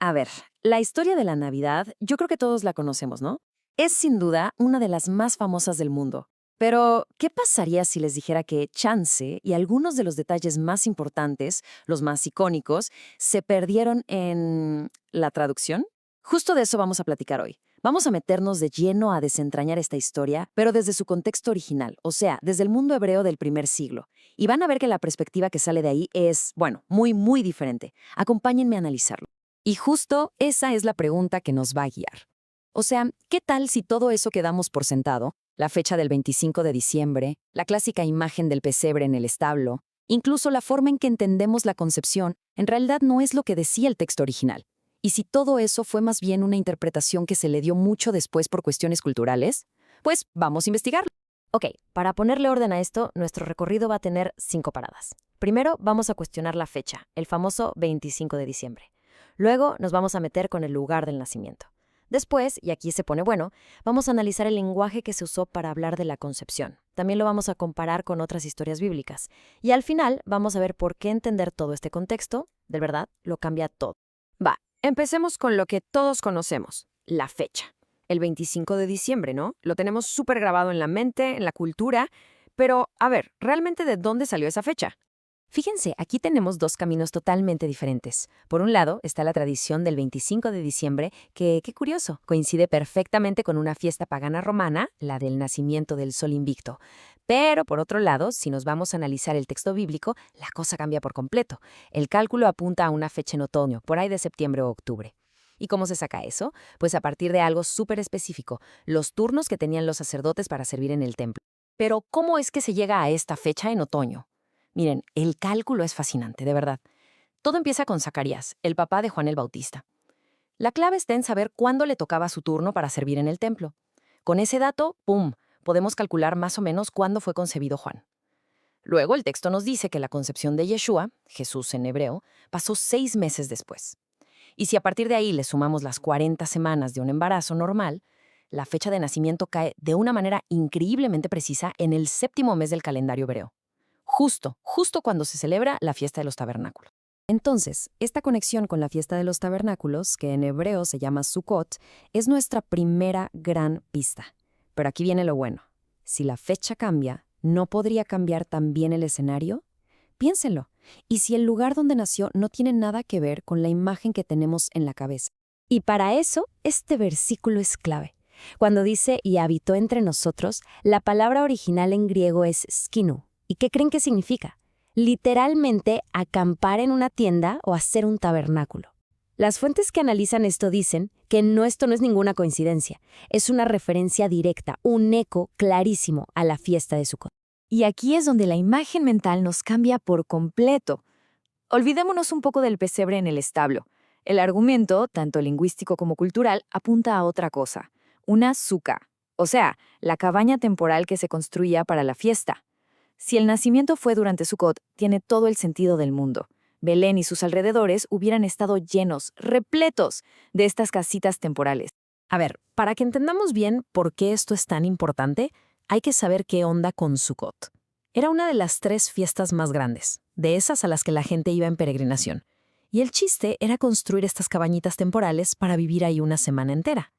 A ver, la historia de la Navidad, yo creo que todos la conocemos, ¿no? Es sin duda una de las más famosas del mundo. Pero, ¿qué pasaría si les dijera que chance y algunos de los detalles más importantes, los más icónicos, se perdieron en la traducción? Justo de eso vamos a platicar hoy. Vamos a meternos de lleno a desentrañar esta historia, pero desde su contexto original, o sea, desde el mundo hebreo del primer siglo. Y van a ver que la perspectiva que sale de ahí es, bueno, muy diferente. Acompáñenme a analizarlo. Y justo esa es la pregunta que nos va a guiar. O sea, ¿qué tal si todo eso que damos por sentado, la fecha del 25 de diciembre, la clásica imagen del pesebre en el establo, incluso la forma en que entendemos la concepción, en realidad no es lo que decía el texto original? ¿Y si todo eso fue más bien una interpretación que se le dio mucho después por cuestiones culturales? Pues vamos a investigarlo. Ok, para ponerle orden a esto, nuestro recorrido va a tener 5 paradas. Primero, vamos a cuestionar la fecha, el famoso 25 de diciembre. Luego, nos vamos a meter con el lugar del nacimiento. Después, y aquí se pone bueno, vamos a analizar el lenguaje que se usó para hablar de la concepción. También lo vamos a comparar con otras historias bíblicas. Y al final, vamos a ver por qué entender todo este contexto, de verdad, lo cambia todo. Va, empecemos con lo que todos conocemos, la fecha. El 25 de diciembre, ¿no? Lo tenemos súper grabado en la mente, en la cultura, pero, a ver, ¿realmente de dónde salió esa fecha? Fíjense, aquí tenemos dos caminos totalmente diferentes. Por un lado está la tradición del 25 de diciembre, que, qué curioso, coincide perfectamente con una fiesta pagana romana, la del nacimiento del sol invicto. Pero, por otro lado, si nos vamos a analizar el texto bíblico, la cosa cambia por completo. El cálculo apunta a una fecha en otoño, por ahí de septiembre o octubre. ¿Y cómo se saca eso? Pues a partir de algo súper específico, los turnos que tenían los sacerdotes para servir en el templo. Pero, ¿cómo es que se llega a esta fecha en otoño? Miren, el cálculo es fascinante, de verdad. Todo empieza con Zacarías, el papá de Juan el Bautista. La clave está en saber cuándo le tocaba su turno para servir en el templo. Con ese dato, ¡pum!, podemos calcular más o menos cuándo fue concebido Juan. Luego, el texto nos dice que la concepción de Yeshua, Jesús en hebreo, pasó 6 meses después. Y si a partir de ahí le sumamos las 40 semanas de un embarazo normal, la fecha de nacimiento cae de una manera increíblemente precisa en el 7º mes del calendario hebreo. Justo cuando se celebra la fiesta de los tabernáculos. Entonces, esta conexión con la fiesta de los tabernáculos, que en hebreo se llama Sukkot, es nuestra primera gran pista. Pero aquí viene lo bueno. Si la fecha cambia, ¿no podría cambiar también el escenario? Piénsenlo. ¿Y si el lugar donde nació no tiene nada que ver con la imagen que tenemos en la cabeza? Y para eso, este versículo es clave. Cuando dice «y habitó entre nosotros», la palabra original en griego es skinu. ¿Y qué creen que significa? Literalmente, acampar en una tienda o hacer un tabernáculo. Las fuentes que analizan esto dicen que esto no es ninguna coincidencia. Es una referencia directa, un eco clarísimo a la fiesta de Sukkot. Y aquí es donde la imagen mental nos cambia por completo. Olvidémonos un poco del pesebre en el establo. El argumento, tanto lingüístico como cultural, apunta a otra cosa, una suka, o sea, la cabaña temporal que se construía para la fiesta. Si el nacimiento fue durante Sukkot, tiene todo el sentido del mundo. Belén y sus alrededores hubieran estado llenos, repletos de estas casitas temporales. A ver, para que entendamos bien por qué esto es tan importante, hay que saber qué onda con Sukkot. Era una de las 3 fiestas más grandes, de esas a las que la gente iba en peregrinación. Y el chiste era construir estas cabañitas temporales para vivir ahí una semana entera.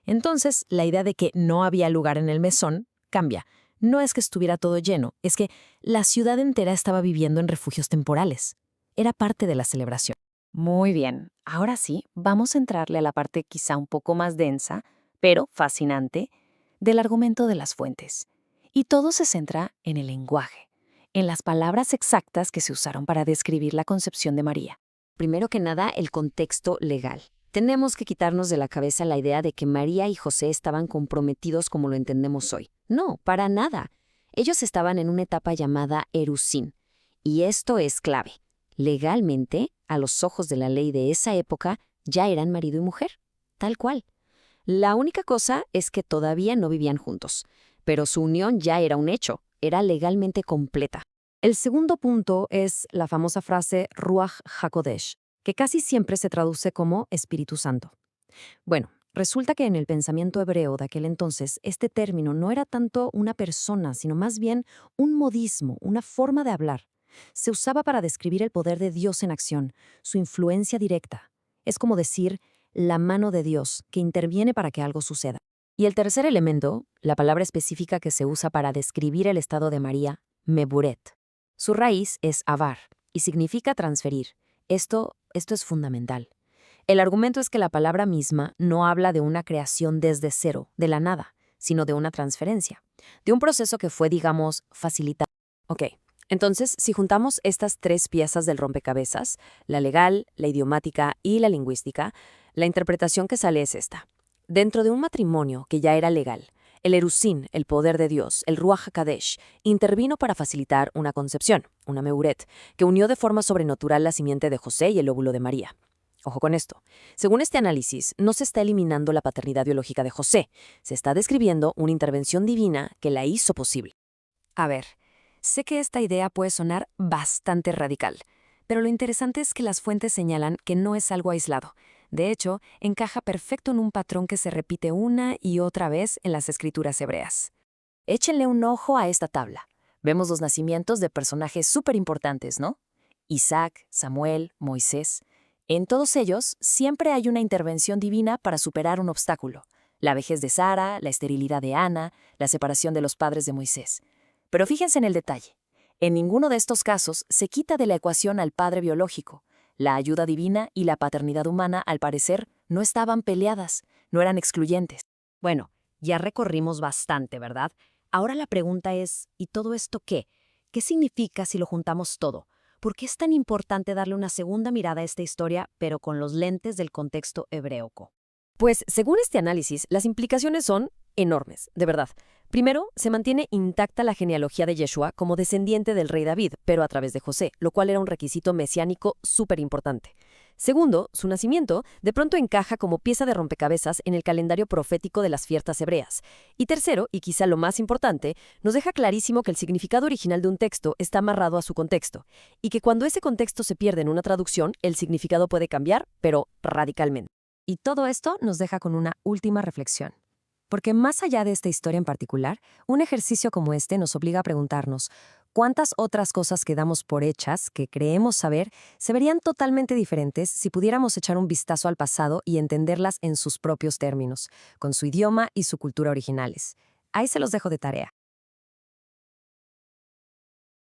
Entonces, la idea de que no había lugar en el mesón cambia. No es que estuviera todo lleno, es que la ciudad entera estaba viviendo en refugios temporales. Era parte de la celebración. Muy bien, ahora sí, vamos a entrarle a la parte quizá un poco más densa, pero fascinante, del argumento de las fuentes. Y todo se centra en el lenguaje, en las palabras exactas que se usaron para describir la concepción de María. Primero que nada, el contexto legal. Tenemos que quitarnos de la cabeza la idea de que María y José estaban comprometidos como lo entendemos hoy. No, para nada. Ellos estaban en una etapa llamada erusín. Y esto es clave. Legalmente, a los ojos de la ley de esa época, ya eran marido y mujer. Tal cual. La única cosa es que todavía no vivían juntos. Pero su unión ya era un hecho. Era legalmente completa. El segundo punto es la famosa frase Ruach HaKodesh, que casi siempre se traduce como Espíritu Santo. Bueno, resulta que en el pensamiento hebreo de aquel entonces, este término no era tanto una persona, sino más bien un modismo, una forma de hablar. Se usaba para describir el poder de Dios en acción, su influencia directa. Es como decir la mano de Dios que interviene para que algo suceda. Y el tercer elemento, la palabra específica que se usa para describir el estado de María, meburet. Su raíz es avar y significa transferir. Esto es fundamental. El argumento es que la palabra misma no habla de una creación desde cero, de la nada, sino de una transferencia, de un proceso que fue, digamos, facilitado. Ok, entonces, si juntamos estas tres piezas del rompecabezas, la legal, la idiomática y la lingüística, la interpretación que sale es esta. Dentro de un matrimonio que ya era legal, el Erusín, el poder de Dios, el Ruach HaKadosh, intervino para facilitar una concepción, una meuret, que unió de forma sobrenatural la simiente de José y el óvulo de María. Ojo con esto. Según este análisis, no se está eliminando la paternidad biológica de José, se está describiendo una intervención divina que la hizo posible. A ver, sé que esta idea puede sonar bastante radical, pero lo interesante es que las fuentes señalan que no es algo aislado. De hecho, encaja perfecto en un patrón que se repite una y otra vez en las escrituras hebreas. Échenle un ojo a esta tabla. Vemos los nacimientos de personajes súper importantes, ¿no? Isaac, Samuel, Moisés. En todos ellos siempre hay una intervención divina para superar un obstáculo. La vejez de Sara, la esterilidad de Ana, la separación de los padres de Moisés. Pero fíjense en el detalle. En ninguno de estos casos se quita de la ecuación al padre biológico. La ayuda divina y la paternidad humana, al parecer, no estaban peleadas, no eran excluyentes. Bueno, ya recorrimos bastante, ¿verdad? Ahora la pregunta es, ¿y todo esto qué? ¿Qué significa si lo juntamos todo? ¿Por qué es tan importante darle una segunda mirada a esta historia, pero con los lentes del contexto hebreoco? Pues, según este análisis, las implicaciones son enormes, de verdad. Primero, se mantiene intacta la genealogía de Yeshua como descendiente del rey David, pero a través de José, lo cual era un requisito mesiánico súper importante. Segundo, su nacimiento de pronto encaja como pieza de rompecabezas en el calendario profético de las fiestas hebreas. Y tercero, y quizá lo más importante, nos deja clarísimo que el significado original de un texto está amarrado a su contexto, y que cuando ese contexto se pierde en una traducción, el significado puede cambiar, pero radicalmente. Y todo esto nos deja con una última reflexión. Porque más allá de esta historia en particular, un ejercicio como este nos obliga a preguntarnos cuántas otras cosas que damos por hechas, que creemos saber, se verían totalmente diferentes si pudiéramos echar un vistazo al pasado y entenderlas en sus propios términos, con su idioma y su cultura originales. Ahí se los dejo de tarea.